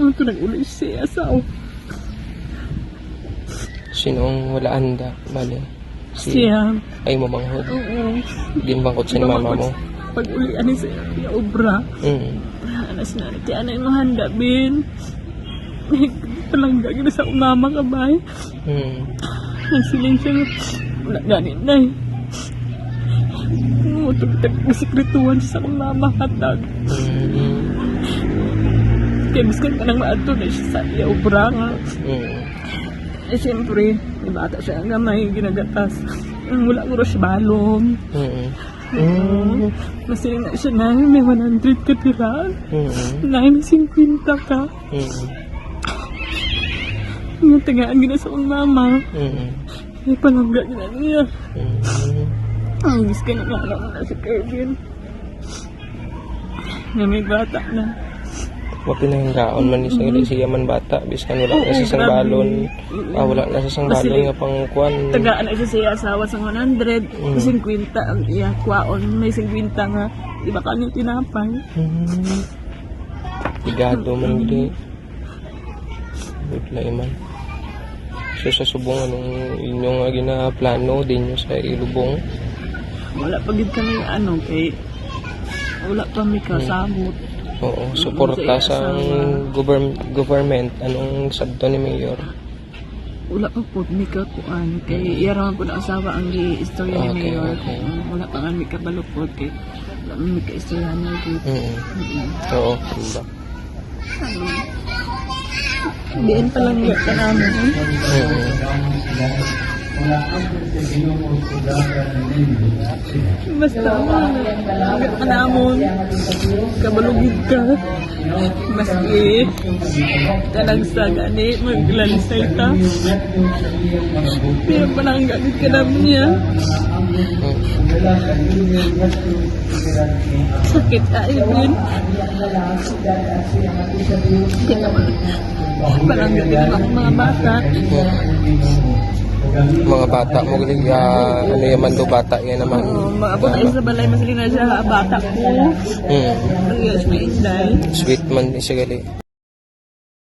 Ito nag-ulit siya asawa. Sinong wala handa? Bale. Siya. Ay mamanghod. Oo. Di bangkot sa ni mama mo. Pag ulian ni siya, yung obra. Anas na, kaya na yung handa, bin. Palangga gina sa umama ka ba? Nagsiling siya, wala ganin na eh. Tugtag ko sekretuhan sa umama hatag. Kaya biskan ka nang maato na siya sa iya obra nga. Eh siyempre, may bata siya nga may ginagatas. Wala ko siya balong. Masiling na siya na may 100 ka tira. May 50 ka. Yung tagaan gina sa mama. May palangga gina niya. Ang biskan na nga lang na si Kevin. Na may bata na. Mapinahinggaon man ni siya man bata biskan wala na sa isang balon. Wala na sa isang balon nga pang kuan. Tagaan na siya asawa sa 100, 50 ang iya kwaon, may 50 nga di ba kanyo tinapay. Igado man gid. Budlay man. So sa subong anong inyong ginaplano din nyo sa ilubong? Wala pa gid kami kay wala pa mi kasabot. Oo, suporta sa government. Anong sabto ni Mayor? Wala pa po mi kakuan kay iyara ko na asawa ang istorya ni Mayor. Wala pa nga mi kabalupod kay wala mi ka istorya na gid. Oo, diba? Diin pa lang yun ka namin. Basta hanggat ka namon, kabalugid ka. Maski kanagsa gani, maglalisay ka. Pero panangganit ka namin niya. Sakit tayo din. Parang ganyan ang mga bata. Mga bata mo galing ano yaman do bata yan naman. Mga abot ay sa balay masaling na siya bata ko. Yes, may inday. Sweet man ni siya gali.